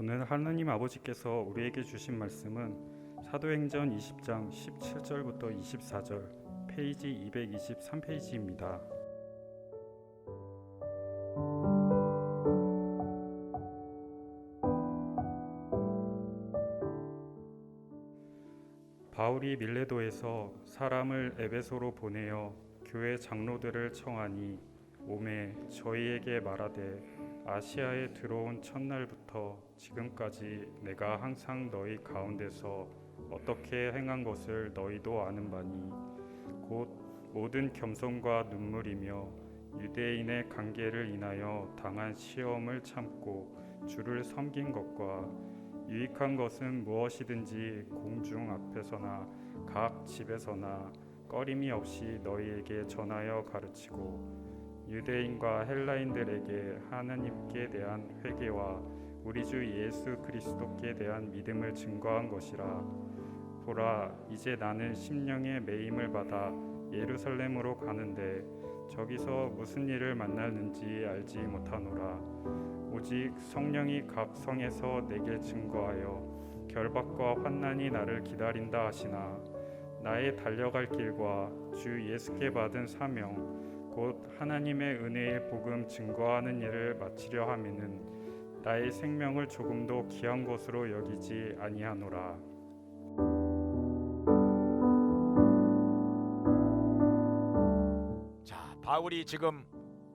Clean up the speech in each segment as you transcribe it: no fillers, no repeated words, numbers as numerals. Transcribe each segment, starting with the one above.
오늘 하나님 아버지께서 우리에게 주신 말씀은 사도행전 20장 17절부터 24절 페이지 223페이지입니다. 바울이 밀레도에서 사람을 에베소로 보내어 교회 장로들을 청하니 오매 저희에게 말하되 아시아에 들어온 첫날부터 지금까지 내가 항상 너희 가운데서 어떻게 행한 것을 너희도 아는 바니 곧 모든 겸손과 눈물이며 유대인의 관계를 인하여 당한 시험을 참고 주를 섬긴 것과 유익한 것은 무엇이든지 공중 앞에서나 각 집에서나 꺼림이 없이 너희에게 전하여 가르치고 유대인과 헬라인들에게 하나님께 대한 회개와 우리 주 예수 그리스도께 대한 믿음을 증거한 것이라. 보라, 이제 나는 심령의 매임을 받아 예루살렘으로 가는데 저기서 무슨 일을 만날는지 알지 못하노라. 오직 성령이 각 성에서 내게 증거하여 결박과 환난이 나를 기다린다 하시나 나의 달려갈 길과 주 예수께 받은 사명 곧 하나님의 은혜의 복음 증거하는 일을 마치려 하면은 나의 생명을 조금도 귀한 것으로 여기지 아니하노라. 자, 바울이 지금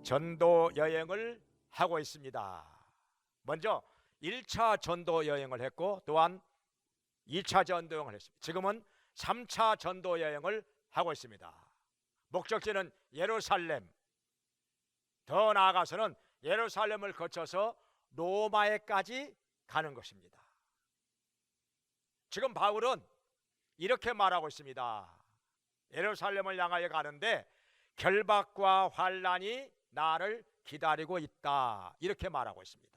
전도 여행을 하고 있습니다. 먼저 1차 전도 여행을 했고 또한 2차 전도 여행을 했습니다. 지금은 3차 전도 여행을 하고 있습니다. 목적지는 예루살렘, 더 나아가서는 예루살렘을 거쳐서 로마에까지 가는 것입니다. 지금 바울은 이렇게 말하고 있습니다. 예루살렘을 향하여 가는데 결박과 환난이 나를 기다리고 있다, 이렇게 말하고 있습니다.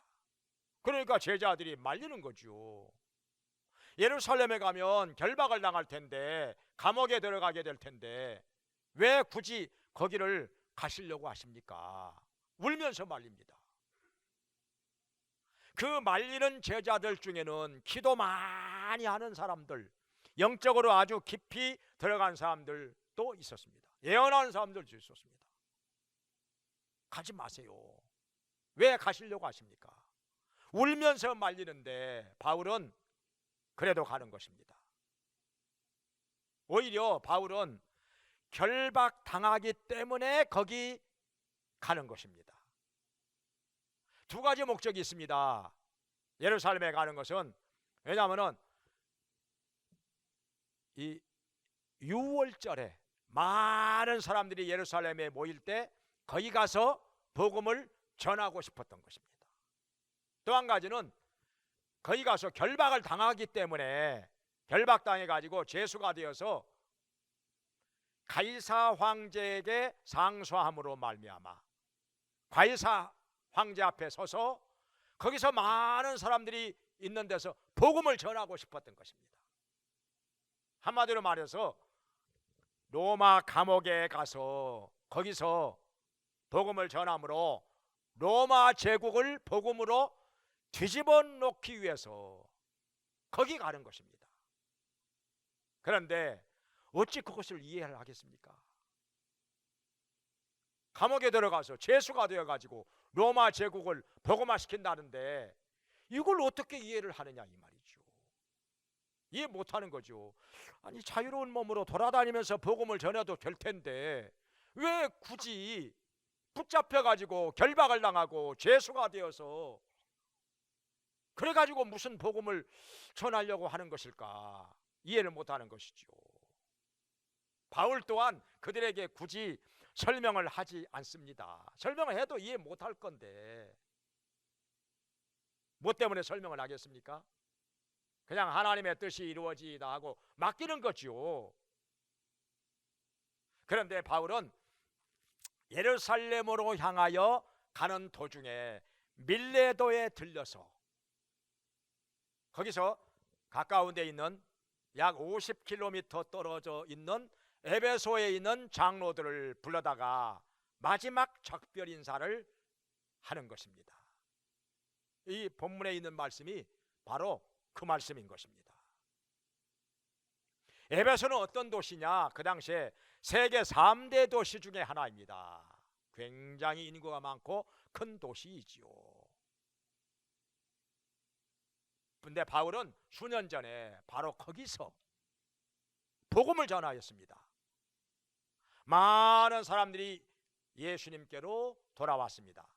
그러니까 제자들이 말리는 거죠. 예루살렘에 가면 결박을 당할 텐데, 감옥에 들어가게 될 텐데 왜 굳이 거기를 가시려고 하십니까? 울면서 말립니다. 그 말리는 제자들 중에는 기도 많이 하는 사람들, 영적으로 아주 깊이 들어간 사람들도 있었습니다. 예언하는 사람들도 있었습니다. 가지 마세요. 왜 가시려고 하십니까? 울면서 말리는데 바울은 그래도 가는 것입니다. 오히려 바울은 결박 당하기 때문에 거기 가는 것입니다. 두 가지 목적이 있습니다. 예루살렘에 가는 것은, 왜냐하면 이 유월절에 많은 사람들이 예루살렘에 모일 때 거기 가서 복음을 전하고 싶었던 것입니다. 또 한 가지는 거기 가서 결박을 당하기 때문에, 결박당해 가지고 죄수가 되어서 가이사 황제에게 상소함으로 말미암아 가이사 황제 앞에 서서 거기서 많은 사람들이 있는 데서 복음을 전하고 싶었던 것입니다. 한마디로 말해서 로마 감옥에 가서 거기서 복음을 전함으로 로마 제국을 복음으로 뒤집어 놓기 위해서 거기 가는 것입니다. 그런데 어찌 그것을 이해를 하겠습니까? 감옥에 들어가서 죄수가 되어가지고 로마 제국을 복음화시킨다는데 이걸 어떻게 이해를 하느냐, 이 말이죠. 이해 못하는 거죠. 아니, 자유로운 몸으로 돌아다니면서 복음을 전해도 될 텐데 왜 굳이 붙잡혀가지고 결박을 당하고 죄수가 되어서 그래가지고 무슨 복음을 전하려고 하는 것일까? 이해를 못하는 것이죠. 바울 또한 그들에게 굳이 설명을 하지 않습니다. 설명을 해도 이해 못할 건데 뭐 때문에 설명을 하겠습니까? 그냥 하나님의 뜻이 이루어지다 하고 맡기는 거죠. 그런데 바울은 예루살렘으로 향하여 가는 도중에 밀레도에 들려서 거기서 가까운 데 있는 약 50km 떨어져 있는 에베소에 있는 장로들을 불러다가 마지막 작별 인사를 하는 것입니다. 이 본문에 있는 말씀이 바로 그 말씀인 것입니다. 에베소는 어떤 도시냐? 그 당시에 세계 3대 도시 중에 하나입니다. 굉장히 인구가 많고 큰 도시이지요. 근데 바울은 수년 전에 바로 거기서 복음을 전하였습니다. 많은 사람들이 예수님께로 돌아왔습니다.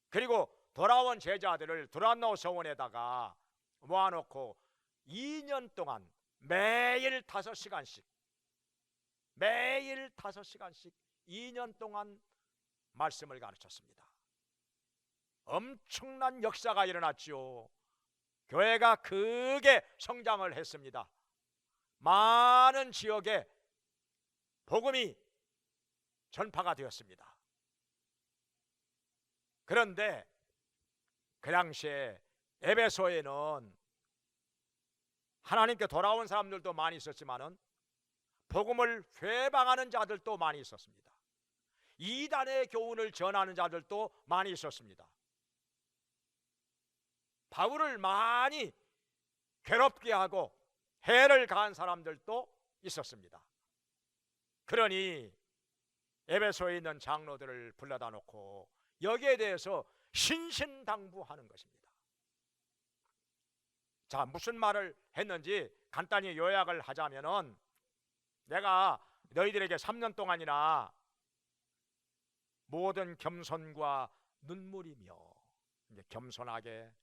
그리고 돌아온 제자들을 두란노 서원에다가 모아놓고 2년 동안 매일 5시간씩 2년 동안 말씀을 가르쳤습니다. 엄청난 역사가 일어났죠. 교회가 크게 성장을 했습니다. 많은 지역에 복음이 전파가 되었습니다. 그런데 그 당시에 에베소에는 하나님께 돌아온 사람들도 많이 있었지만은 복음을 회방하는 자들도 많이 있었습니다. 이단의 교훈을 전하는 자들도 많이 있었습니다. 바울을 많이 괴롭게 하고 해를 가한 사람들도 있었습니다. 그러니 에베소에 있는 장로들을 불러다 놓고 여기에 대해서 신신당부하는 것입니다. 자, 무슨 말을 했는지 간단히 요약을 하자면은, 내가 너희들에게 3년 동안이나 모든 겸손과 눈물이며, 이제 겸손하게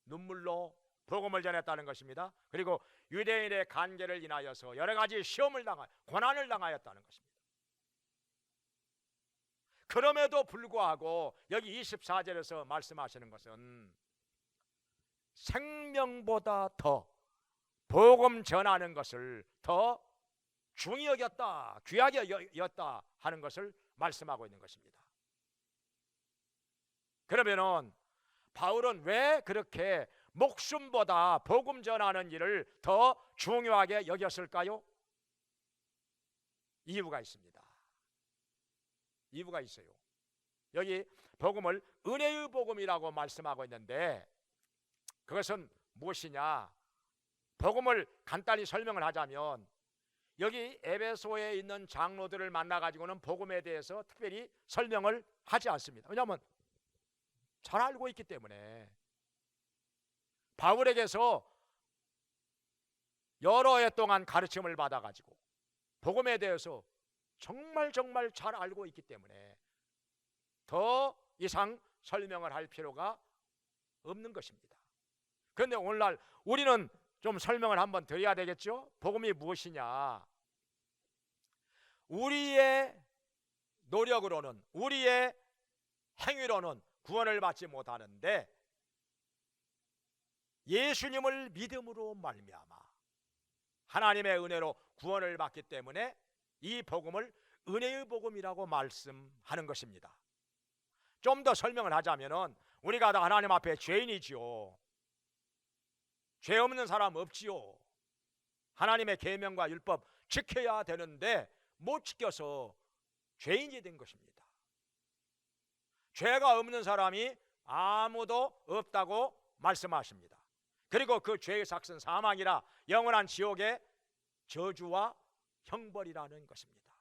눈물로 복음을 전했다는 것입니다. 그리고 유대인의 간계를 인하여서 여러 가지 시험을 고난을 당하였다는 것입니다. 그럼에도 불구하고 여기 24절에서 말씀하시는 것은 생명보다 더 복음 전하는 것을 더 중히 여겼다, 귀하게 여겼다 하는 것을 말씀하고 있는 것입니다. 그러면은 바울은 왜 그렇게 목숨보다 복음 전하는 일을 더 중요하게 여겼을까요? 이유가 있습니다. 이유가 있어요. 여기 복음을 은혜의 복음이라고 말씀하고 있는데, 그것은 무엇이냐? 복음을 간단히 설명을 하자면, 여기 에베소에 있는 장로들을 만나 가지고는 복음에 대해서 특별히 설명을 하지 않습니다. 왜냐하면 잘 알고 있기 때문에. 바울에게서 여러 해 동안 가르침을 받아 가지고 복음에 대해서 정말 잘 알고 있기 때문에 더 이상 설명을 할 필요가 없는 것입니다. 그런데 오늘날 우리는 좀 설명을 한번 드려야 되겠죠? 복음이 무엇이냐? 우리의 노력으로는, 우리의 행위로는 구원을 받지 못하는데 예수님을 믿음으로 말미암아 하나님의 은혜로 구원을 받기 때문에 이 복음을 은혜의 복음이라고 말씀하는 것입니다. 좀 더 설명을 하자면은, 우리가 다 하나님 앞에 죄인이지요. 죄 없는 사람 없지요. 하나님의 계명과 율법 지켜야 되는데 못 지켜서 죄인이 된 것입니다. 죄가 없는 사람이 아무도 없다고 말씀하십니다. 그리고 그 죄의 삭은 사망이라 영원한 지옥의 저주와 형벌이라는 것입니다.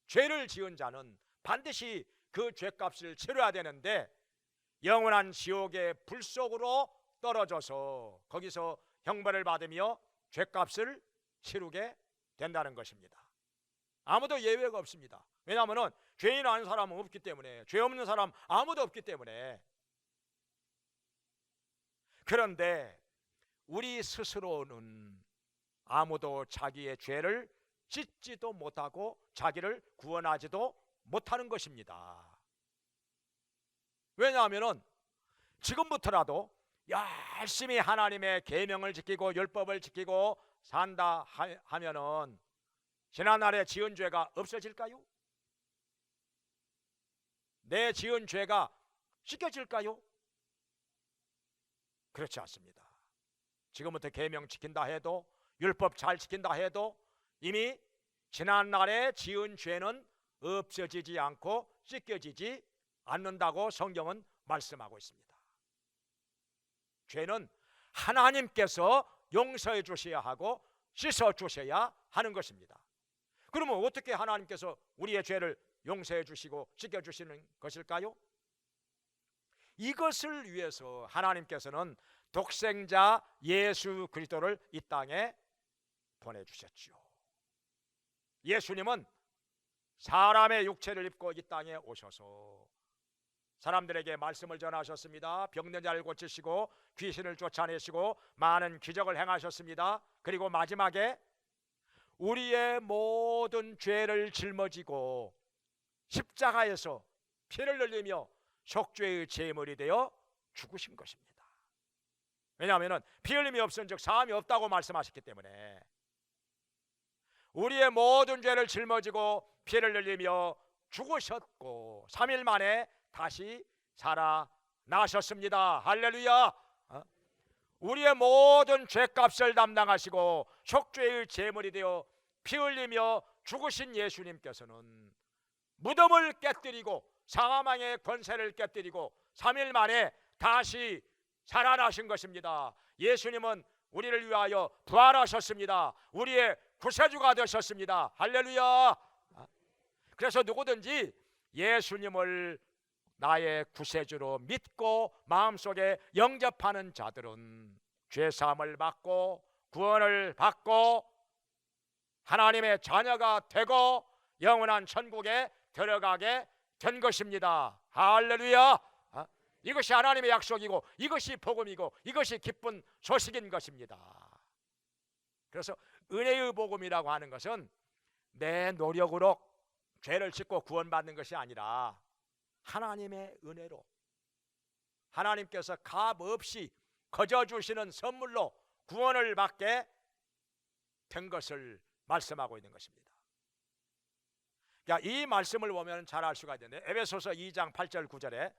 죄를 지은 자는 반드시 그 죄값을 치러야 되는데 영원한 지옥의 불 속으로 떨어져서 거기서 형벌을 받으며 죄값을 치르게 된다는 것입니다. 아무도 예외가 없습니다. 왜냐하면 죄인 아닌 사람은 없기 때문에, 죄 없는 사람 아무도 없기 때문에. 그런데 우리 스스로는 아무도 자기의 죄를 씻지도 못하고 자기를 구원하지도 못하는 것입니다. 왜냐하면 지금부터라도 열심히 하나님의 계명을 지키고 율법을 지키고 산다 하면은 지난날에 지은 죄가 없어질까요? 내 지은 죄가 씻겨질까요? 그렇지 않습니다. 지금부터 계명 지킨다 해도, 율법 잘 지킨다 해도 이미 지난날에 지은 죄는 없어지지 않고 씻겨지지 않는다고 성경은 말씀하고 있습니다. 죄는 하나님께서 용서해 주셔야 하고 씻어 주셔야 하는 것입니다. 그러면 어떻게 하나님께서 우리의 죄를 용서해 주시고 씻겨 주시는 것일까요? 이것을 위해서 하나님께서는 독생자 예수 그리스도를 이 땅에 보내주셨지요. 예수님은 사람의 육체를 입고 이 땅에 오셔서 사람들에게 말씀을 전하셨습니다. 병든 자를 고치시고 귀신을 쫓아내시고 많은 기적을 행하셨습니다. 그리고 마지막에 우리의 모든 죄를 짊어지고 십자가에서 피를 흘리며 속죄의 제물이 되어 죽으신 것입니다. 왜냐하면 피 흘림이 없은즉 사함이 없다고 말씀하셨기 때문에 우리의 모든 죄를 짊어지고 피를 흘리며 죽으셨고 3일 만에 다시 살아나셨습니다. 할렐루야. 우리의 모든 죄값을 담당하시고 속죄의 제물이 되어 피 흘리며 죽으신 예수님께서는 무덤을 깨뜨리고 사망의 권세를 깨뜨리고 3일 만에 다시 살아나신 것입니다. 예수님은 우리를 위하여 부활하셨습니다. 우리의 구세주가 되셨습니다. 할렐루야. 그래서 누구든지 예수님을 나의 구세주로 믿고 마음속에 영접하는 자들은 죄사함을 받고 구원을 받고 하나님의 자녀가 되고 영원한 천국에 들어가게 된 것입니다. 할렐루야. 이것이 하나님의 약속이고 이것이 복음이고 이것이 기쁜 소식인 것입니다. 그래서 은혜의 복음이라고 하는 것은 내 노력으로 죄를 짓고 구원받는 것이 아니라 하나님의 은혜로 하나님께서 값 없이 거저 주시는 선물로 구원을 받게 된 것을 말씀하고 있는 것입니다. 그러니까 이 말씀을 보면 잘 알 수가 있는데 에베소서 2장 8절 9절에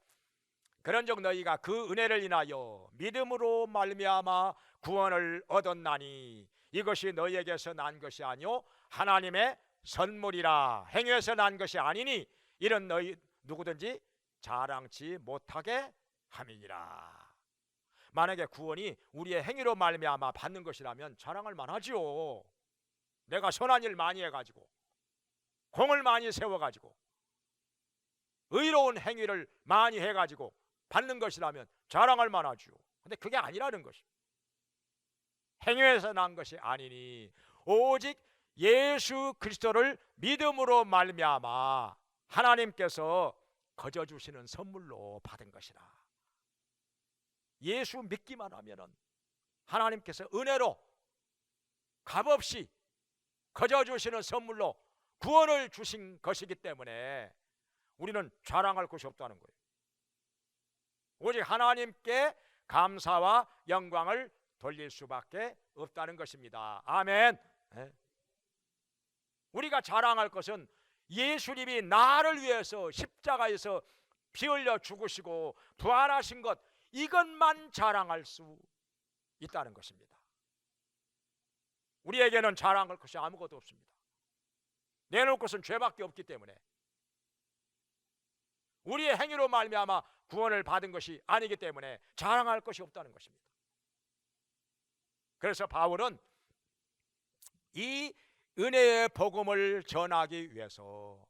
그런즉 너희가 그 은혜를 인하여 믿음으로 말미암아 구원을 얻었나니 이것이 너희에게서 난 것이 아니요 하나님의 선물이라 행위에서 난 것이 아니니 이런 너희 누구든지 자랑치 못하게 함이니라. 만약에 구원이 우리의 행위로 말미암아 받는 것이라면 자랑할 만하지요. 내가 선한 일 많이 해가지고 공을 많이 세워가지고 의로운 행위를 많이 해가지고 받는 것이라면 자랑할 만하지요. 근데 그게 아니라는 것입니다. 행위에서 난 것이 아니니 오직 예수 그리스도를 믿음으로 말미암아 하나님께서 거저 주시는 선물로 받은 것이라. 예수 믿기만 하면은 하나님께서 은혜로 값없이 거저 주시는 선물로 구원을 주신 것이기 때문에 우리는 자랑할 것이 없다는 거예요. 오직 하나님께 감사와 영광을 돌릴 수밖에 없다는 것입니다. 아멘. 우리가 자랑할 것은 예수님이 나를 위해서 십자가에서 피 흘려 죽으시고 부활하신 것, 이것만 자랑할 수 있다는 것입니다. 우리에게는 자랑할 것이 아무것도 없습니다. 내놓을 것은 죄밖에 없기 때문에 우리의 행위로 말미암아 구원을 받은 것이 아니기 때문에 자랑할 것이 없다는 것입니다. 그래서 바울은 이 은혜의 복음을 전하기 위해서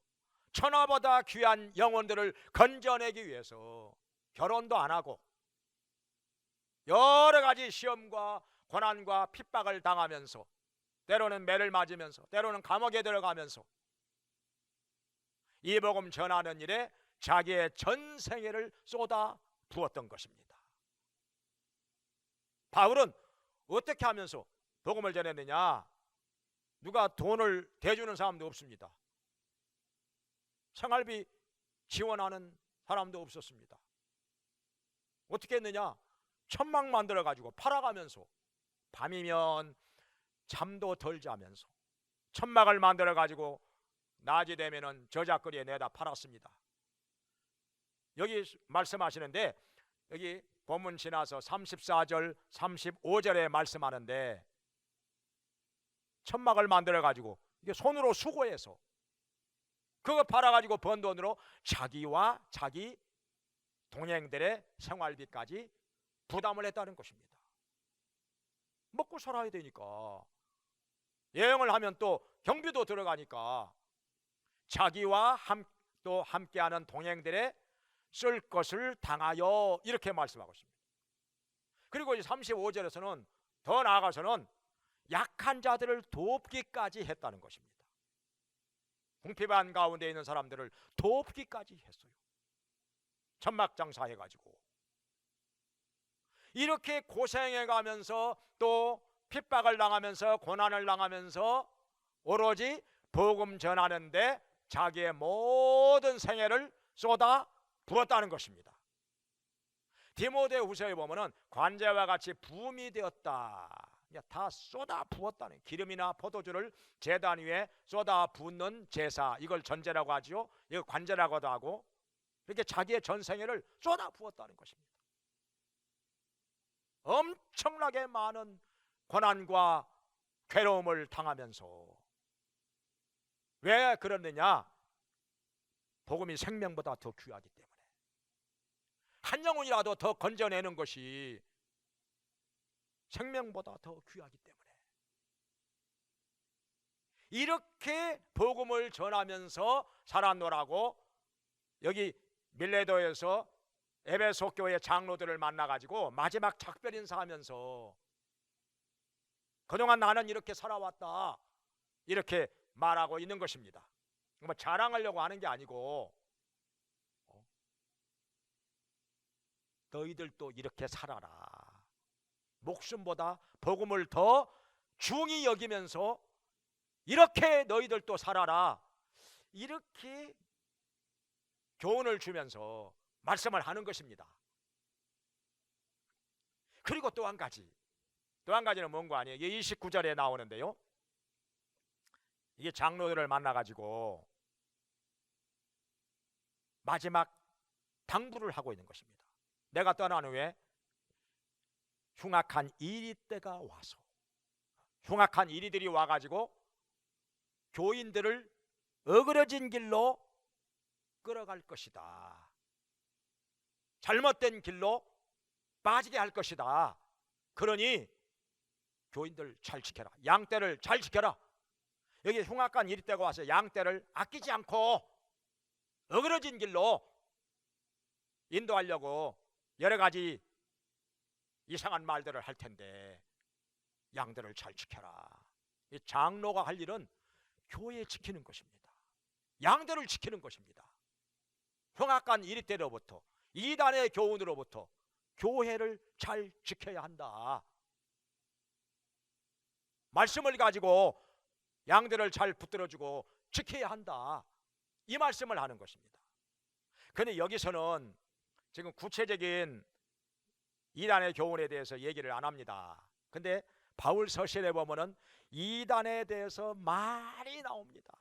천하보다 귀한 영혼들을 건져내기 위해서 결혼도 안 하고 여러 가지 시험과 고난과 핍박을 당하면서 때로는 매를 맞으면서 때로는 감옥에 들어가면서 이 복음 전하는 일에 자기의 전생애를 쏟아 부었던 것입니다. 바울은 어떻게 하면서 복음을 전했느냐? 누가 돈을 대주는 사람도 없습니다. 생활비 지원하는 사람도 없었습니다. 어떻게 했느냐? 천막 만들어 가지고 팔아가면서 밤이면 잠도 덜 자면서 천막을 만들어 가지고 낮이 되면은 저작거리에 내다 팔았습니다. 여기 말씀하시는데 여기 본문 지나서 34절 35절에 말씀하는데 천막을 만들어 가지고 이게 손으로 수고해서 그거 팔아 가지고 번 돈으로 자기와 자기 동행들의 생활비까지 부담을 했다는 것입니다. 먹고 살아야 되니까. 여행을 하면 또 경비도 들어가니까 자기와 또 함께하는 동행들의 쓸 것을 당하여, 이렇게 말씀하고 있습니다. 그리고 이제 35절에서는 더 나아가서는 약한 자들을 돕기까지 했다는 것입니다. 궁핍한 가운데 있는 사람들을 돕기까지 했어요. 천막장사 해가지고 이렇게 고생해 가면서 또 핍박을 당하면서 고난을 당하면서 오로지 복음 전하는데 자기의 모든 생애를 쏟아 부었다는 것입니다. 디모데후서에 보면은 관제와 같이 부음이 되었다. 다 쏟아 부었다는, 기름이나 포도주를 제단 위에 쏟아 붓는 제사, 이걸 전제라고 하죠. 이거 관제라고도 하고, 이렇게 자기의 전생애를 쏟아 부었다는 것입니다. 엄청나게 많은 고난과 괴로움을 당하면서. 왜 그러느냐? 복음이 생명보다 더 귀하기 때문에. 한 영혼이라도 더 건져내는 것이 생명보다 더 귀하기 때문에. 이렇게 복음을 전하면서 살았노라고 여기 밀레도에서 에베소 교회 장로들을 만나가지고 마지막 작별 인사하면서 그동안 나는 이렇게 살아왔다, 이렇게 말하고 있는 것입니다. 뭐 자랑하려고 하는 게 아니고, 너희들도 이렇게 살아라. 목숨보다 복음을 더 중히 여기면서 이렇게 너희들도 살아라. 이렇게 교훈을 주면서 말씀을 하는 것입니다. 그리고 또 한 가지는 뭔가 아니에요. 29절에 나오는데요, 이게 장로들을 만나가지고 마지막 당부를 하고 있는 것입니다. 내가 떠난 후에 흉악한 이리때가 와서, 흉악한 이리들이 와가지고 교인들을 어그러진 길로 끌어갈 것이다. 잘못된 길로 빠지게 할 것이다. 그러니 교인들 잘 지켜라. 양떼를 잘 지켜라. 여기 흉악한 이리때가 와서 양떼를 아끼지 않고 어그러진 길로 인도하려고 여러 가지 이상한 말들을 할 텐데 양들을 잘 지켜라. 이 장로가 할 일은 교회 지키는 것입니다. 양들을 지키는 것입니다. 흉악한 이리때로부터, 이단의 교훈으로부터 교회를 잘 지켜야 한다. 말씀을 가지고 양들을 잘 붙들어주고 지켜야 한다. 이 말씀을 하는 것입니다. 그런데 여기서는 지금 구체적인 이단의 교훈에 대해서 얘기를 안 합니다. 근데 바울 서신에 보면은 이단에 대해서 많이 나옵니다.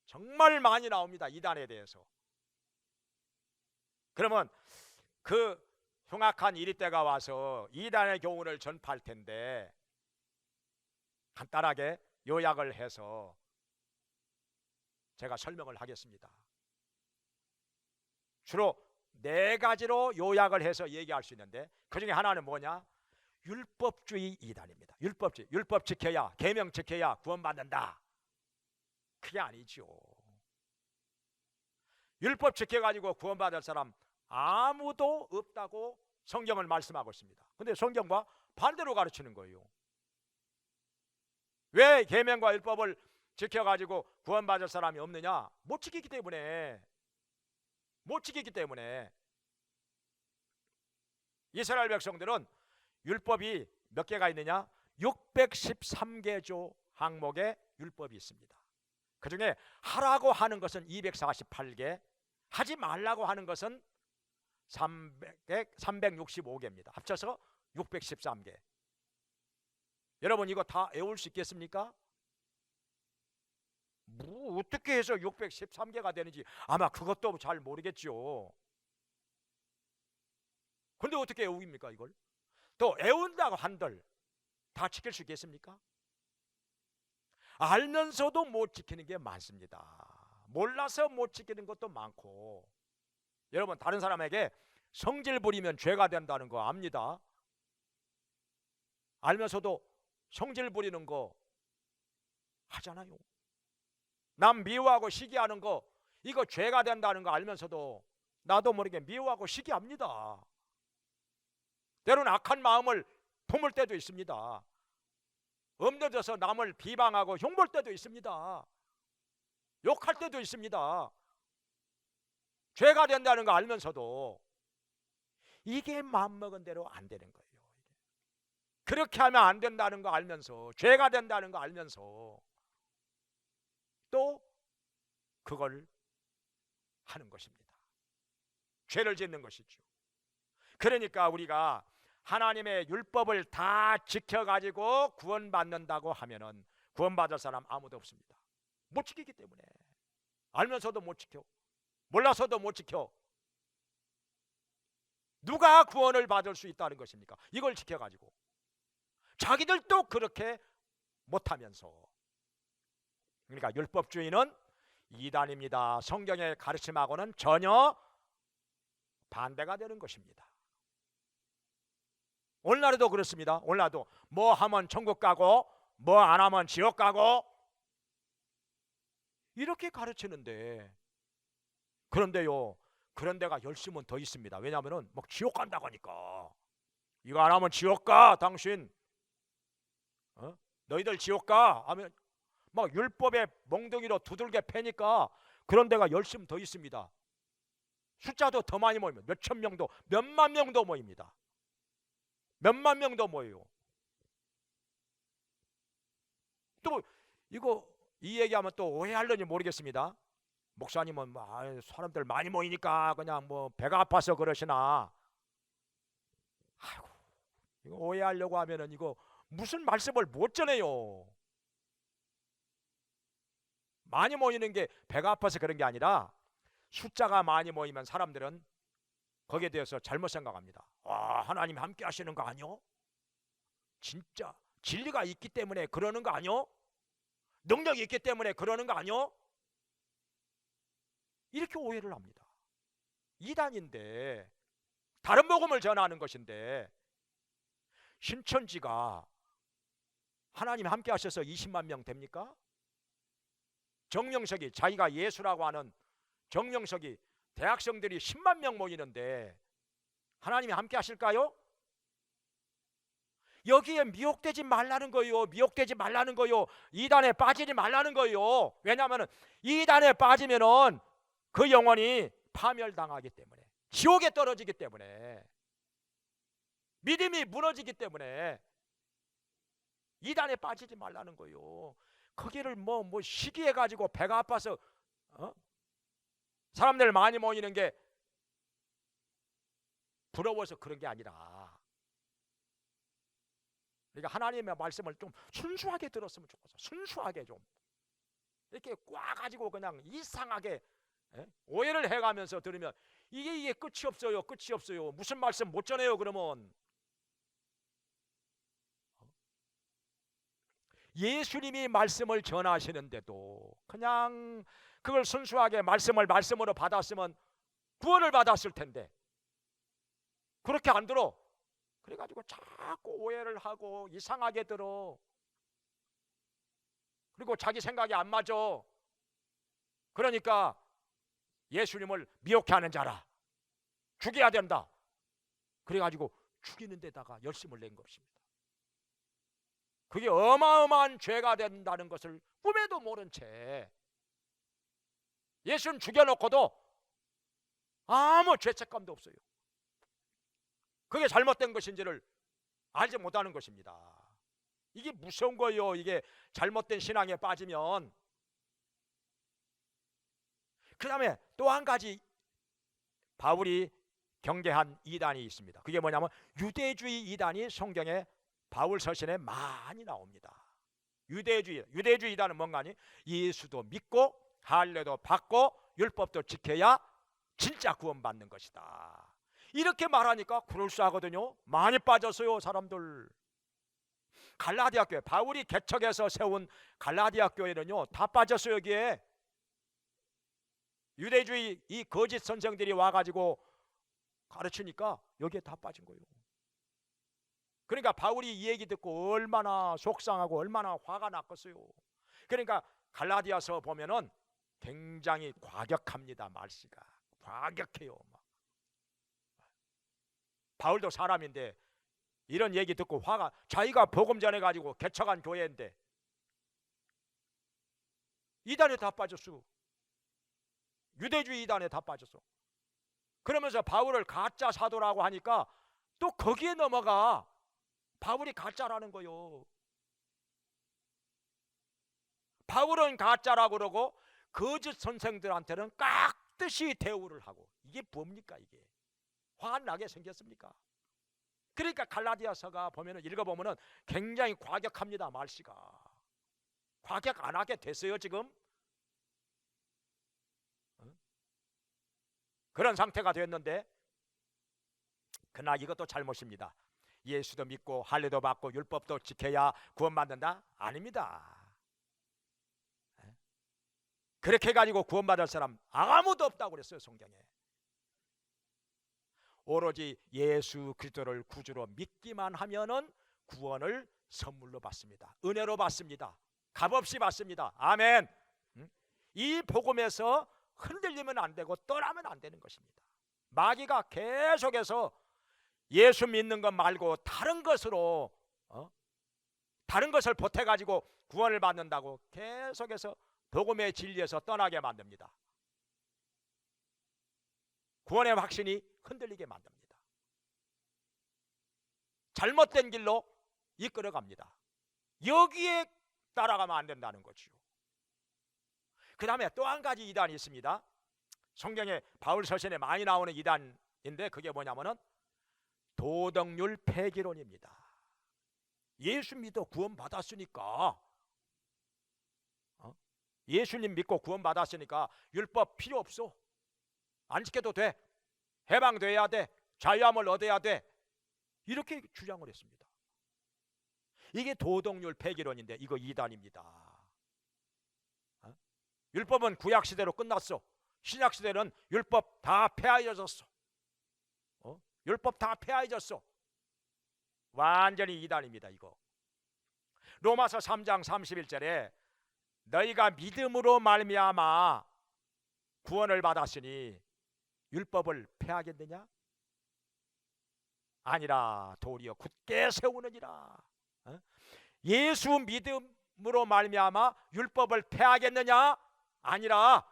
정말 많이 나옵니다. 이단에 대해서. 그러면 그 흉악한 이리때가 와서 이단의 교훈을 전파할 텐데 간단하게 요약을 해서 제가 설명을 하겠습니다. 주로 4가지로 요약을 해서 얘기할 수 있는데, 그 중에 하나는 뭐냐? 율법주의 이단입니다. 율법 지켜야, 계명 지켜야 구원받는다. 그게 아니죠. 율법 지켜가지고 구원받을 사람 아무도 없다고 성경은 말씀하고 있습니다. 근데 성경과 반대로 가르치는 거예요. 왜 계명과 율법을 지켜가지고 구원받을 사람이 없느냐? 못 지키기 때문에. 이스라엘 백성들은 율법이 몇 개가 있느냐? 613개조 항목의 율법이 있습니다. 그 중에 하라고 하는 것은 248개, 하지 말라고 하는 것은 365개입니다. 합쳐서 613개. 여러분 이거 다 외울 수 있겠습니까? 뭐 어떻게 해서 613개가 되는지 아마 그것도 잘 모르겠죠. 근데 어떻게 외웁니까 이걸? 또 외운다고 한들 다 지킬 수 있겠습니까? 알면서도 못 지키는 게 많습니다. 몰라서 못 지키는 것도 많고. 여러분 다른 사람에게 성질 부리면 죄가 된다는 거 압니다. 알면서도 성질 부리는 거 하잖아요. 남 미워하고 시기하는 거 이거 죄가 된다는 거 알면서도 나도 모르게 미워하고 시기합니다. 때로는 악한 마음을 품을 때도 있습니다. 엄려져서 남을 비방하고 흉볼 때도 있습니다. 욕할 때도 있습니다. 죄가 된다는 거 알면서도 이게 마음먹은 대로 안 되는 거예요. 그렇게 하면 안 된다는 거 알면서, 죄가 된다는 거 알면서 또 그걸 하는 것입니다. 죄를 짓는 것이죠. 그러니까 우리가 하나님의 율법을 다 지켜가지고 구원받는다고 하면은 구원받을 사람 아무도 없습니다. 못 지키기 때문에. 알면서도 못 지켜, 몰라서도 못 지켜. 누가 구원을 받을 수 있다는 것입니까? 이걸 지켜가지고 자기들도 그렇게 못하면서. 그러니까 율법주의는 이단입니다. 성경의 가르침하고는 전혀 반대가 되는 것입니다. 오늘날에도 그렇습니다. 오늘날도 뭐 하면 천국 가고 뭐 안 하면 지옥 가고 이렇게 가르치는데, 그런데요, 그런 데가 열심은 더 있습니다. 왜냐하면 막 지옥 간다고 하니까. 이거 안 하면 지옥 가 당신, 너희들 지옥 가 하면 막 율법에 멍덩이로 두들겨 패니까 그런 데가 열심 더 있습니다. 숫자도 더 많이 모입니다. 몇천 명도, 몇만 명도 모입니다. 몇만 명도 모여요. 또 이거 이 얘기하면 또 오해하려니 모르겠습니다. 목사님은 사람들 많이 모이니까 그냥 뭐 배가 아파서 그러시나. 아이고, 이거 오해하려고 하면은 이거 무슨 말씀을 못 전해요. 많이 모이는 게 배가 아파서 그런 게 아니라 숫자가 많이 모이면 사람들은 거기에 대해서 잘못 생각합니다. 하나님 함께 하시는 거 아니요? 진짜 진리가 있기 때문에 그러는 거 아니요? 능력이 있기 때문에 그러는 거 아니요? 이렇게 오해를 합니다. 이단인데, 다른 복음을 전하는 것인데, 신천지가 하나님 함께 하셔서 20만 명 됩니까? 정명석이, 자기가 예수라고 하는 정명석이 대학생들이 10만 명 모이는데 하나님이 함께 하실까요? 여기에 미혹되지 말라는 거예요. 미혹되지 말라는 거예요. 이단에 빠지지 말라는 거예요. 왜냐하면 이단에 빠지면은 그 영혼이 파멸당하기 때문에, 지옥에 떨어지기 때문에, 믿음이 무너지기 때문에 이단에 빠지지 말라는 거예요. 거기를 뭐 시기해 가지고 배가 아파서 사람들 많이 모이는 게 부러워서 그런 게 아니라, 그러니까 하나님의 말씀을 좀 순수하게 들었으면 좋겠어. 순수하게 좀 이렇게 꽉 가지고 그냥 이상하게 오해를 해가면서 들으면 이게 끝이 없어요. 끝이 없어요. 무슨 말씀 못 전해요. 그러면 예수님이 말씀을 전하시는데도 그냥 그걸 순수하게 말씀으로 받았으면 구원을 받았을 텐데 그렇게 안 들어. 그래가지고 자꾸 오해를 하고 이상하게 들어. 그리고 자기 생각이 안 맞아. 그러니까 예수님을 미혹해 하는 자라, 죽여야 된다. 그래가지고 죽이는 데다가 열심을 낸 것입니다. 그게 어마어마한 죄가 된다는 것을 꿈에도 모른 채 예수는 죽여놓고도 아무 죄책감도 없어요. 그게 잘못된 것인지를 알지 못하는 것입니다. 이게 무서운 거예요. 이게 잘못된 신앙에 빠지면. 그 다음에 또 한 가지 바울이 경계한 이단이 있습니다. 그게 뭐냐면 유대주의 이단이 성경에 바울 서신에 많이 나옵니다. 유대주의 이단은 뭔가니? 예수도 믿고 할례도 받고 율법도 지켜야 진짜 구원받는 것이다. 이렇게 말하니까 그럴싸하거든요. 많이 빠졌어요, 사람들. 갈라디아 교회, 바울이 개척해서 세운 갈라디아 교회는요 다 빠졌어요. 여기에 유대주의 이 거짓 선생들이 와가지고 가르치니까 여기에 다 빠진 거예요. 그러니까 바울이 이 얘기 듣고 얼마나 속상하고 얼마나 화가 났겠어요. 그러니까 갈라디아서 보면은 굉장히 과격합니다. 말씨가 과격해요. 막. 바울도 사람인데 이런 얘기 듣고 화가, 자기가 복음 전해가지고 개척한 교회인데 이단에 다 빠졌어. 유대주의 이단에 다 빠졌어. 그러면서 바울을 가짜 사도라고 하니까 또 거기에 넘어가. 바울이 가짜라는 거요. 바울은 가짜라고 그러고 거짓 선생들한테는 깍듯이 대우를 하고. 이게 뭡니까 이게? 화 안 나게 생겼습니까? 그러니까 갈라디아서가 보면은 읽어보면은 굉장히 과격합니다. 말씨가 과격 안 하게 됐어요 지금. 그런 상태가 됐는데, 그러나 이것도 잘못입니다. 예수도 믿고 할례도 받고 율법도 지켜야 구원받는다? 아닙니다. 그렇게 해가지고 구원받을 사람 아무도 없다고 그랬어요 성경에. 오로지 예수 그리스도를 구주로 믿기만 하면은 구원을 선물로 받습니다. 은혜로 받습니다. 값없이 받습니다. 아멘. 이 복음에서 흔들리면 안 되고 떠나면 안 되는 것입니다. 마귀가 계속해서 예수 믿는 것 말고 다른 것으로 다른 것을 보태가지고 구원을 받는다고 계속해서 복음의 진리에서 떠나게 만듭니다. 구원의 확신이 흔들리게 만듭니다. 잘못된 길로 이끌어갑니다. 여기에 따라가면 안 된다는 거죠. 그 다음에 또 한 가지 이단이 있습니다. 성경에 바울 서신에 많이 나오는 이단인데 그게 뭐냐면은 도덕률 폐기론입니다. 예수 믿어 구원 받았으니까, 예수님 믿고 구원 받았으니까 율법 필요 없어. 안 지켜도 돼. 해방돼야 돼. 자유함을 얻어야 돼. 이렇게 주장을 했습니다. 이게 도덕률 폐기론인데 이거 이단입니다. 율법은 구약 시대로 끝났어. 신약 시대는 율법 다 폐하해졌어. 율법 다 폐하해졌어. 완전히 이단입니다. 이거 로마서 3장 31절에 너희가 믿음으로 말미암아 구원을 받았으니 율법을 폐하겠느냐? 아니라 도리어 굳게 세우느니라. 예수 믿음으로 말미암아 율법을 폐하겠느냐? 아니라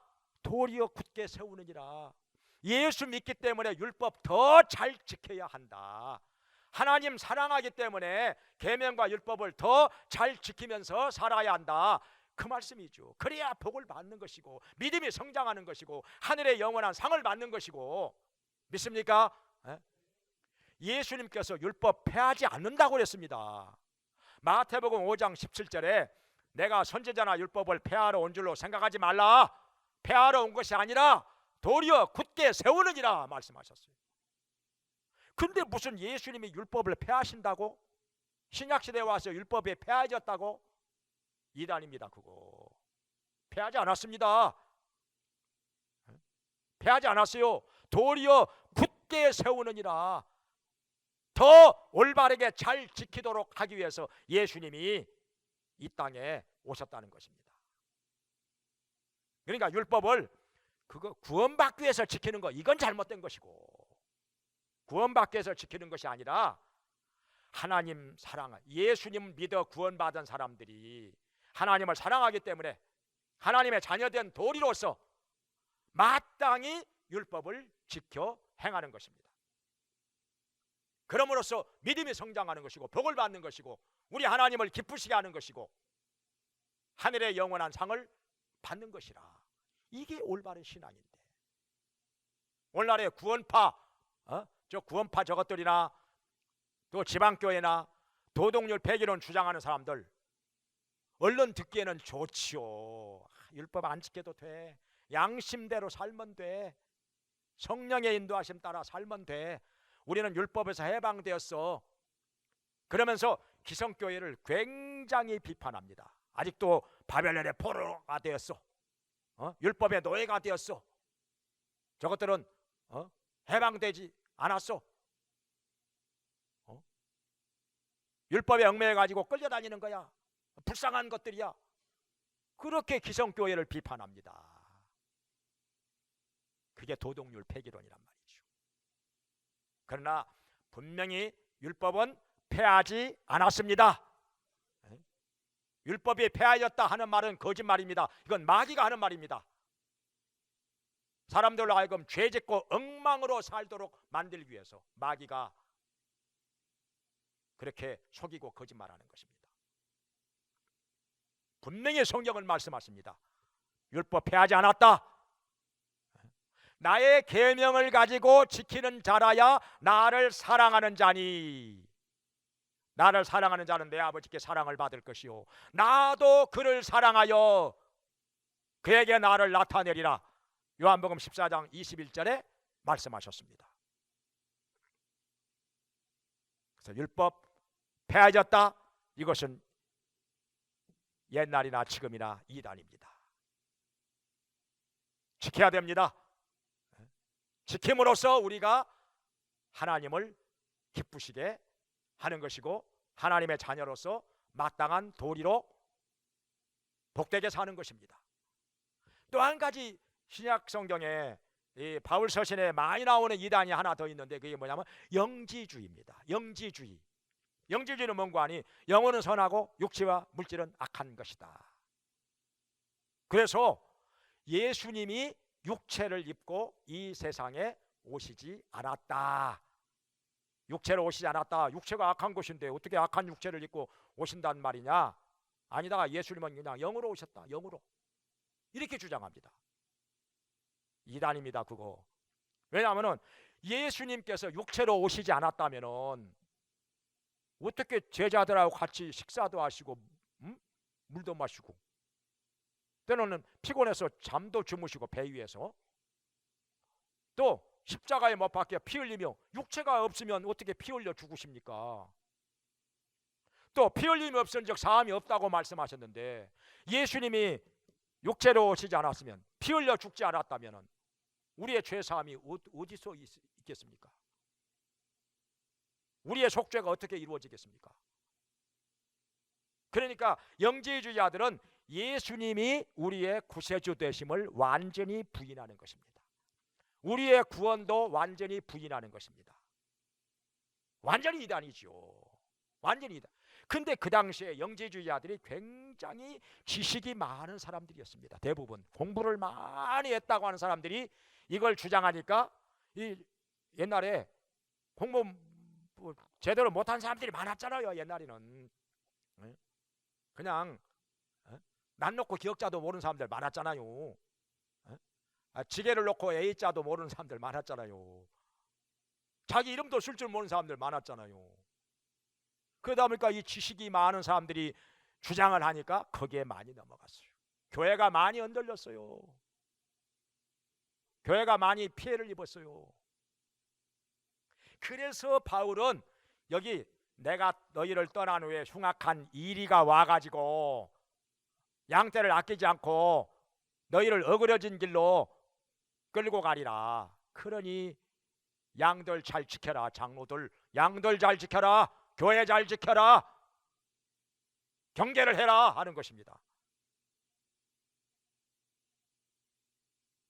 도리어 굳게 세우느니라. 예수 믿기 때문에 율법 더 잘 지켜야 한다. 하나님 사랑하기 때문에 계명과 율법을 더 잘 지키면서 살아야 한다. 그 말씀이죠. 그래야 복을 받는 것이고 믿음이 성장하는 것이고 하늘의 영원한 상을 받는 것이고. 믿습니까? 예수님께서 율법 폐하지 않는다고 그랬습니다. 마태복음 5장 17절에 내가 선지자나 율법을 폐하러 온 줄로 생각하지 말라. 폐하러 온 것이 아니라 도리어 굳게 세우느니라 말씀하셨어요. 근데 무슨 예수님이 율법을 폐하신다고? 신약시대에 와서 율법이 폐하해졌다고? 이단입니다. 그거 폐하지 않았습니다. 폐하지 않았어요. 도리어 굳게 세우느니라. 더 올바르게 잘 지키도록 하기 위해서 예수님이 이 땅에 오셨다는 것입니다. 그러니까 율법을 그거 구원받기 위해서 지키는 거, 이건 잘못된 것이고, 구원받기 위해서 지키는 것이 아니라 하나님 사랑, 예수님 믿어 구원받은 사람들이 하나님을 사랑하기 때문에 하나님의 자녀된 도리로서 마땅히 율법을 지켜 행하는 것입니다. 그럼으로써 믿음이 성장하는 것이고 복을 받는 것이고 우리 하나님을 기쁘시게 하는 것이고 하늘의 영원한 상을 받는 것이라. 이게 올바른 신앙인데, 오늘날의 구원파, 저 구원파 저것들이나 또 지방교회나 도덕률 폐기론 주장하는 사람들 얼른 듣기에는 좋지요. 율법 안 지켜도 돼. 양심대로 살면 돼. 성령의 인도하심 따라 살면 돼. 우리는 율법에서 해방되었어. 그러면서 기성교회를 굉장히 비판합니다. 아직도 바벨론의 포로가 되었어. 율법의 노예가 되었어. 저것들은 해방되지 안 왔어. 율법에 얽매여 가지고 끌려다니는 거야. 불쌍한 것들이야. 그렇게 기성교회를 비판합니다. 그게 도덕률 폐기론이란 말이죠. 그러나 분명히 율법은 폐하지 않았습니다. 율법이 폐하였다 하는 말은 거짓말입니다. 이건 마귀가 하는 말입니다. 사람들로 하여금 죄짓고 엉망으로 살도록 만들기 위해서 마귀가 그렇게 속이고 거짓말하는 것입니다. 분명히 성경은 말씀하십니다. 율법 폐하지 않았다. 나의 계명을 가지고 지키는 자라야 나를 사랑하는 자니, 나를 사랑하는 자는 내 아버지께 사랑을 받을 것이요 나도 그를 사랑하여 그에게 나를 나타내리라. 요한복음 14장 21절에 말씀하셨습니다. 그래서 율법 폐하졌다, 이것은 옛날이나 지금이나 이단입니다. 지켜야 됩니다. 지킴으로써 우리가 하나님을 기쁘시게 하는 것이고 하나님의 자녀로서 마땅한 도리로 복되게 사는 것입니다. 또 한 가지 신약 성경에 이 바울 서신에 많이 나오는 이단이 하나 더 있는데 그게 뭐냐면 영지주의입니다. 영지주의. 영지주의는 뭔가 하니 영혼은 선하고 육체와 물질은 악한 것이다. 그래서 예수님이 육체를 입고 이 세상에 오시지 않았다. 육체로 오시지 않았다. 육체가 악한 것인데 어떻게 악한 육체를 입고 오신단 말이냐? 아니다. 예수님은 그냥 영으로 오셨다. 영으로. 이렇게 주장합니다. 이단입니다. 그거. 왜냐하면 예수님께서 육체로 오시지 않았다면 어떻게 제자들하고 같이 식사도 하시고 물도 마시고 때로는 피곤해서 잠도 주무시고 배 위에서 또 십자가에 못 박혀 피 흘리며 육체가 없으면 어떻게 피 흘려 죽으십니까? 또 피 흘림이 없은 적 사함이 없다고 말씀하셨는데 예수님이 육체로 오시지 않았으면 피 흘려 죽지 않았다면 우리의 죄 사함이 어디서 있겠습니까? 우리의 속죄가 어떻게 이루어지겠습니까? 그러니까 영지주의자들은 예수님이 우리의 구세주 되심을 완전히 부인하는 것입니다. 우리의 구원도 완전히 부인하는 것입니다. 완전히 이단이죠. 완전히 이단. 근데 그 당시에 영지주의자들이 굉장히 지식이 많은 사람들이었습니다. 대부분 공부를 많이 했다고 하는 사람들이 이걸 주장하니까 이 옛날에 공부 제대로 못한 사람들이 많았잖아요. 옛날에는 그냥 난 놓고 기억자도 모르는 사람들 많았잖아요. 지게를 놓고 A자도 모르는 사람들 많았잖아요. 자기 이름도 쓸 줄 모르는 사람들 많았잖아요. 그러다 보니까 이 지식이 많은 사람들이 주장을 하니까 거기에 많이 넘어갔어요. 교회가 많이 흔들렸어요. 교회가 많이 피해를 입었어요. 그래서 바울은 여기 내가 너희를 떠난 후에 흉악한 이리가 와가지고 양떼를 아끼지 않고 너희를 어그러진 길로 끌고 가리라. 그러니 양들 잘 지켜라. 장로들 양들 잘 지켜라. 교회 잘 지켜라. 경계를 해라 하는 것입니다.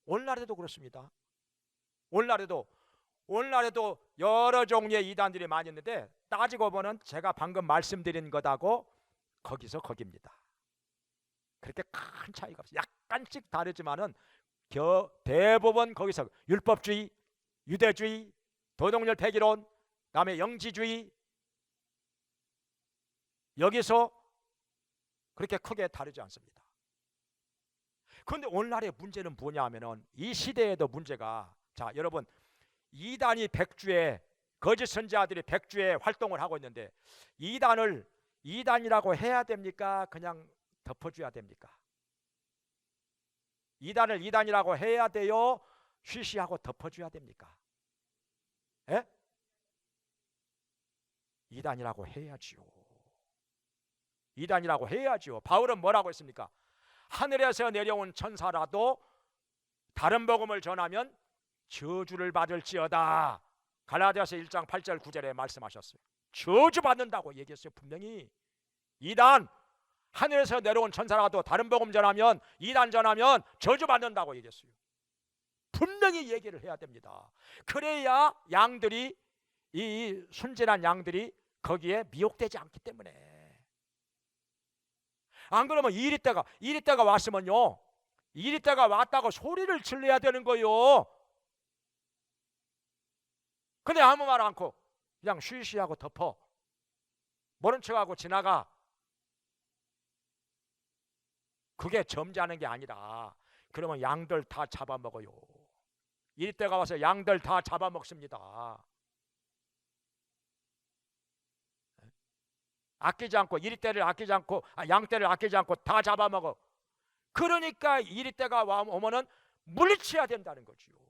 오늘날에도 그렇습니다. 오늘날에도 여러 종류의 이단들이 많이 있는데 따지고 보면 제가 방금 말씀드린 것하고 거기서 거기입니다. 그렇게 큰 차이가 없어요. 약간씩 다르지만은 대부분 거기서 율법주의, 유대주의, 도덕률 폐기론, 그다음에 영지주의 여기서 그렇게 크게 다르지 않습니다. 그런데 오늘날의 문제는 뭐냐 하면은 이 시대에도 문제가 자 여러분 이단이 백주에 거짓 선지자들이 백주에 활동을 하고 있는데 이단을 이단이라고 해야 됩니까? 그냥 덮어줘야 됩니까? 이단을 이단이라고 해야 돼요? 쉬쉬하고 덮어줘야 됩니까? 에? 이단이라고 해야지요. 이단이라고 해야지요. 바울은 뭐라고 했습니까? 하늘에서 내려온 천사라도 다른 복음을 전하면 저주를 받을지어다. 갈라디아서 1장 8절 9절에 말씀하셨어요. 저주받는다고 얘기했어요. 분명히 이단, 하늘에서 내려온 천사라도 다른 복음 전하면, 이단 전하면 저주받는다고 얘기했어요. 분명히 얘기를 해야 됩니다. 그래야 양들이, 이 순진한 양들이 거기에 미혹되지 않기 때문에. 안 그러면 이리때가 왔으면요, 이리때가 왔다고 소리를 질러야 되는 거예요. 근데 아무 말 않고 그냥 쉬쉬하고 덮어, 모른 척하고 지나가. 그게 점잖은 게 아니라 그러면 양들 다 잡아먹어요. 이때가 와서 양들 다 잡아먹습니다. 아끼지 않고, 이리때를 아끼지 않고, 양떼를 아끼지 않고 다 잡아먹어. 그러니까 이리때가 오면은 물리쳐야 된다는 거지요.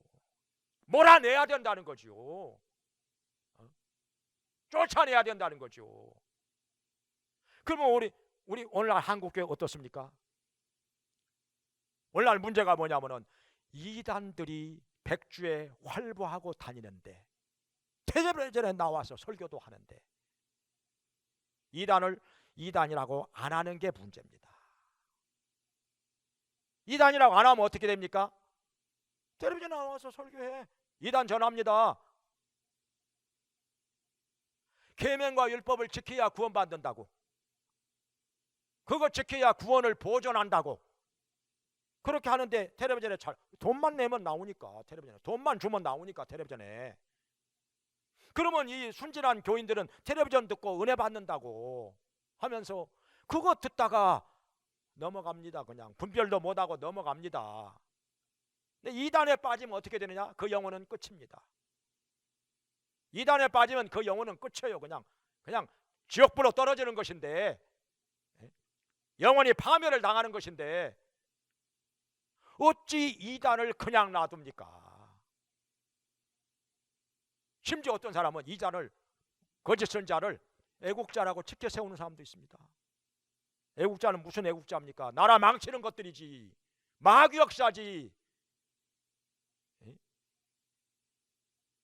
몰아내야 된다는 거지요. 쫓아내야 된다는 거죠. 그러면 우리 오늘날 한국교회 어떻습니까? 오늘날 문제가 뭐냐면은 이단들이 백주에 활보하고 다니는데, 텔레비전에 나와서 설교도 하는데 이단을 이단이라고 안 하는 게 문제입니다. 이단이라고 안 하면 어떻게 됩니까? 텔레비전에 나와서 설교해. 이단 전합니다. 계명과 율법을 지켜야 구원받는다고, 그거 지켜야 구원을 보존한다고 그렇게 하는데, 텔레비전에 돈만 내면 나오니까, 텔레비전에 돈만 주면 나오니까 텔레비전에. 그러면 이 순진한 교인들은 텔레비전 듣고 은혜 받는다고 하면서 그거 듣다가 넘어갑니다. 그냥 분별도 못하고 넘어갑니다. 근데 이단에 빠지면 어떻게 되느냐? 그 영혼은 끝입니다. 이단에 빠지면 그 영혼은 끝이에요. 그냥 지옥불로 떨어지는 것인데, 영혼이 파멸을 당하는 것인데 어찌 이단을 그냥 놔둡니까? 심지어 어떤 사람은 이단을, 거짓 선자를 애국자라고 치켜 세우는 사람도 있습니다. 애국자는 무슨 애국자입니까? 나라 망치는 것들이지, 마귀역사지.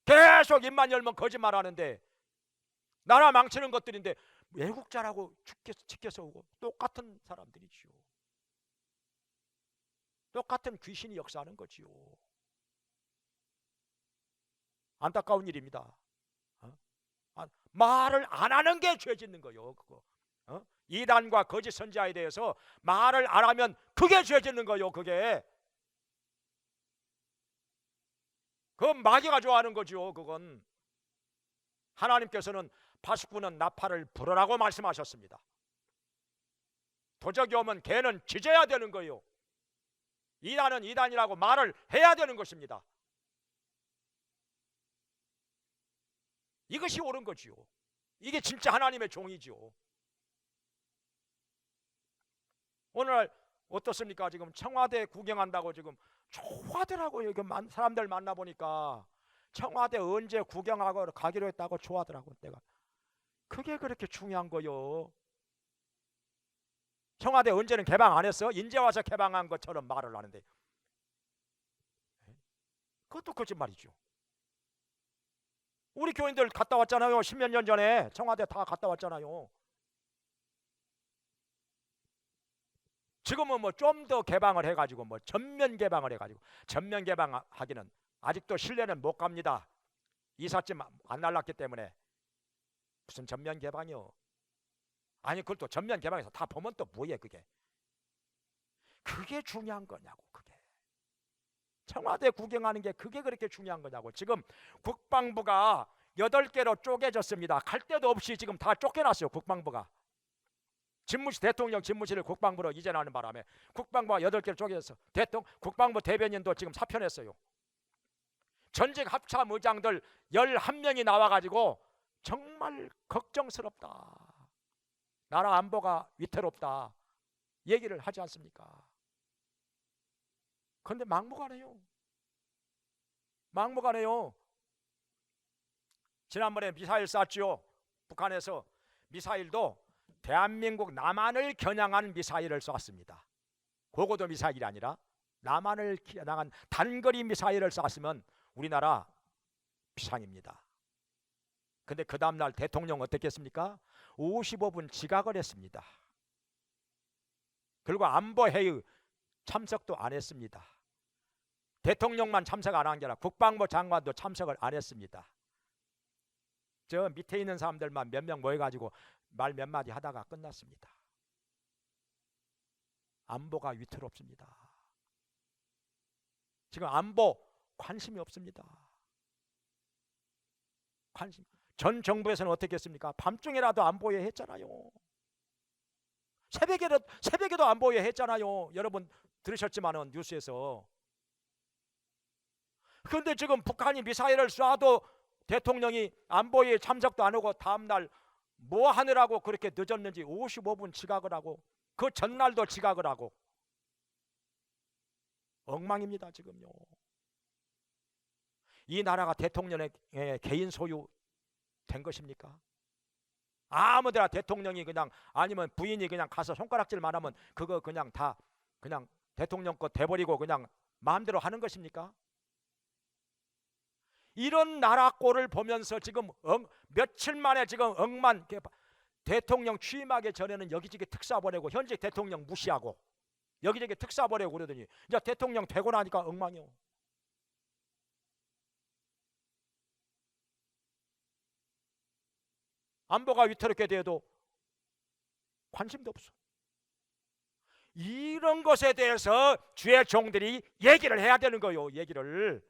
계속 입만 열면 거짓말하는데 나라 망치는 것들인데 애국자라고 치켜 세우고, 똑같은 사람들이지요. 똑같은 귀신이 역사하는 거지요. 안타까운 일입니다. 말을 안 하는 게 죄 짓는 거예요. 그거. 이단과 거짓 선지자에 대해서 말을 안 하면 그게 죄 짓는 거예요. 그게. 그건 마귀가 좋아하는 거죠. 그건. 하나님께서는 파수꾼은 나팔을 불어라고 말씀하셨습니다. 도적이 오면 걔는 짖어야 되는 거예요. 이단은 이단이라고 말을 해야 되는 것입니다. 이것이 옳은 거지요. 이게 진짜 하나님의 종이지요. 오늘날 어떻습니까? 지금 청와대 구경한다고 지금 좋아하더라고요. 사람들 만나보니까 청와대 언제 구경하고 가기로 했다고 좋아하더라고. 내가 그게 그렇게 중요한 거요. 청와대 언제는 개방 안 했어? 인제 와서 개방한 것처럼 말을 하는데 그것도 거짓말이죠. 우리 교인들 갔다 왔잖아요. 10몇 년 전에 청와대 다 갔다 왔잖아요. 지금은 뭐 좀 더 개방을 해가지고 뭐 전면 개방을 해가지고, 전면 개방하기는 아직도 신뢰는 못 갑니다. 이삿짐 안 날랐기 때문에. 무슨 전면 개방이요? 아니 그걸 또 전면 개방해서 다 보면 또 뭐예요 그게? 그게 중요한 거냐고. 그게 청와대 구경하는 게 그게 그렇게 중요한 거냐고. 지금 국방부가 8개로 쪼개졌습니다. 갈 데도 없이 지금 다 쫓겨났어요. 국방부가. 대통령 집무실을 국방부로 이전하는 바람에 국방부가 8개로 쪼개졌어. 국방부 대변인도 지금 사표냈어요. 전직 합참 의장들 11명이 나와가지고 정말 걱정스럽다, 나라 안보가 위태롭다 얘기를 하지 않습니까? 그런데 막무가내요. 막무가내요. 지난번에 미사일 쐈지요. 북한에서 미사일도 대한민국 남한을 겨냥한 미사일을 쐈습니다. 고고도 미사일이 아니라 남한을 겨냥한 단거리 미사일을 쐈으면 우리나라 비상입니다. 근데 그 다음날 대통령 어떻게 했습니까? 55분 지각을 했습니다. 그리고 안보회의 참석도 안 했습니다. 대통령만 참석 안 한 게 아니라 국방부 장관도 참석을 안 했습니다. 저 밑에 있는 사람들만 몇 명 모여가지고 말 몇 마디 하다가 끝났습니다. 안보가 위태롭습니다. 지금 안보 관심이 없습니다. 전 정부에서는 어떻게 했습니까? 밤중이라도 안보에 했잖아요. 새벽에도 안보에 했잖아요. 여러분 들으셨지만은 뉴스에서. 그런데 지금 북한이 미사일을 쏴도 대통령이 안보에 참석도 안 하고 다음날 뭐 하느라고 그렇게 늦었는지 55분 지각을 하고 그 전날도 지각을 하고 엉망입니다 지금요. 이 나라가 대통령의 개인 소유 된 것입니까? 아무데나 대통령이 그냥 아니면 부인이 그냥 가서 손가락질만 하면 그거 그냥 다 그냥 대통령 거 돼버리고 그냥 마음대로 하는 것입니까? 이런 나라 꼴을 보면서 지금 며칠 만에 지금 대통령 취임하기 전에는 여기저기 특사 보내고 현직 대통령 무시하고 여기저기 특사 보내고 그러더니 이제 대통령 되고 나니까 엉망이요. 안보가 위태롭게 돼도 관심도 없어. 이런 것에 대해서 주의 종들이 얘기를 해야 되는 거요. 얘기를.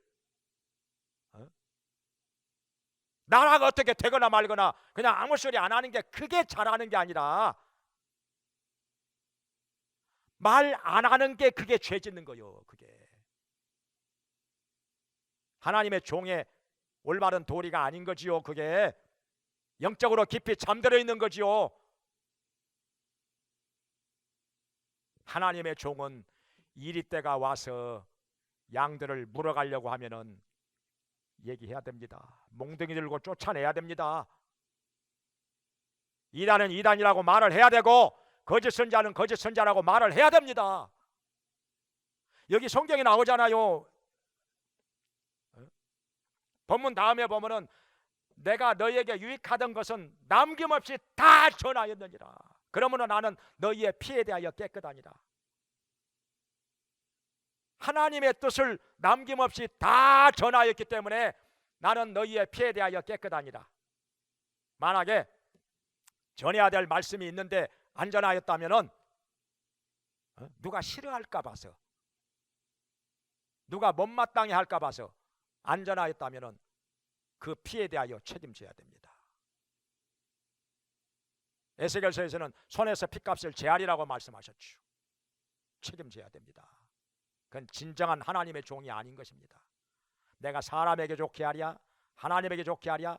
나라가 어떻게 되거나 말거나 그냥 아무 소리 안 하는 게 그게 잘하는 게 아니라 말 안 하는 게 그게 죄 짓는 거요. 그게 하나님의 종의 올바른 도리가 아닌 거지요. 그게 영적으로 깊이 잠들어 있는 거지요. 하나님의 종은 이리 때가 와서 양들을 물어가려고 하면은 얘기해야 됩니다. 몽둥이 들고 쫓아내야 됩니다. 이단은 이단이라고 말을 해야 되고 거짓 선자는 거짓 선자라고 말을 해야 됩니다. 여기 성경에 나오잖아요. 본문 다음에 보면은 내가 너희에게 유익하던 것은 남김없이 다 전하였느니라. 그러므로 나는 너희의 피에 대하여 깨끗하니라. 하나님의 뜻을 남김없이 다 전하였기 때문에 나는 너희의 피에 대하여 깨끗하니라. 만약에 전해야 될 말씀이 있는데 안 전하였다면은 누가 싫어할까 봐서 누가 못마땅해 할까 봐서 안 전하였다면은 그 피에 대하여 책임져야 됩니다. 에스겔서에서는 손에서 피값을 제하리라고 말씀하셨죠. 책임져야 됩니다. 그건 진정한 하나님의 종이 아닌 것입니다. 내가 사람에게 좋게 하랴, 하나님에게 좋게 하랴,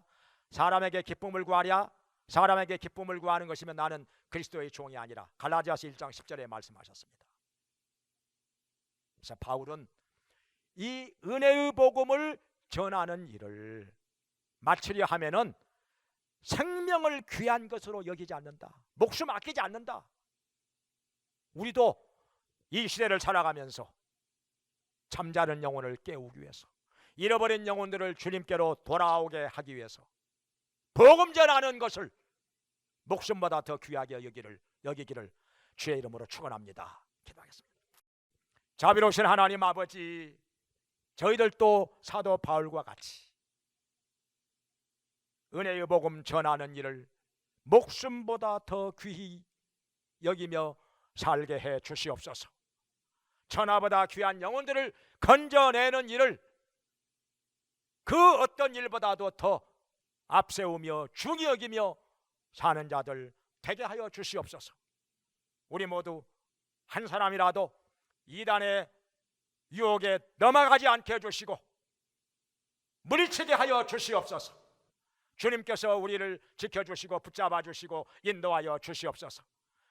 사람에게 기쁨을 구하랴, 사람에게 기쁨을 구하는 것이면 나는 그리스도의 종이 아니라 갈라디아서 1장 10절에 말씀하셨습니다. 그래서 바울은 이 은혜의 복음을 전하는 일을 마치려 하면은 생명을 귀한 것으로 여기지 않는다. 목숨 아끼지 않는다. 우리도 이 시대를 살아가면서 잠자는 영혼을 깨우기 위해서 잃어버린 영혼들을 주님께로 돌아오게 하기 위해서 복음 전하는 것을 목숨보다 더 귀하게 여기기를 주의 이름으로 축원합니다. 기도하겠습니다. 자비로우신 하나님 아버지, 저희들도 사도 바울과 같이 은혜의 복음 전하는 일을 목숨보다 더 귀히 여기며 살게 해 주시옵소서. 천하보다 귀한 영혼들을 건져내는 일을 그 어떤 일보다도 더 앞세우며 중히 여기며 사는 자들 되게 하여 주시옵소서. 우리 모두 한 사람이라도 이단의 유혹에 넘어가지 않게 해주시고 물리치게 하여 주시옵소서. 주님께서 우리를 지켜주시고 붙잡아 주시고 인도하여 주시옵소서.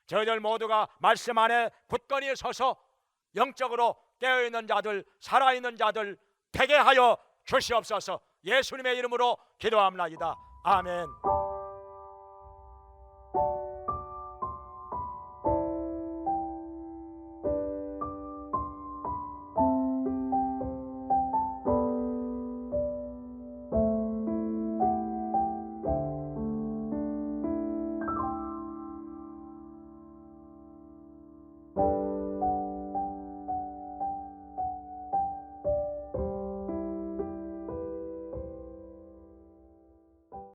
저희들 모두가 말씀 안에 굳건히 서서 영적으로 깨어있는 자들, 살아있는 자들 되게 하여 주시옵소서. 예수님의 이름으로 기도합니다. 아멘.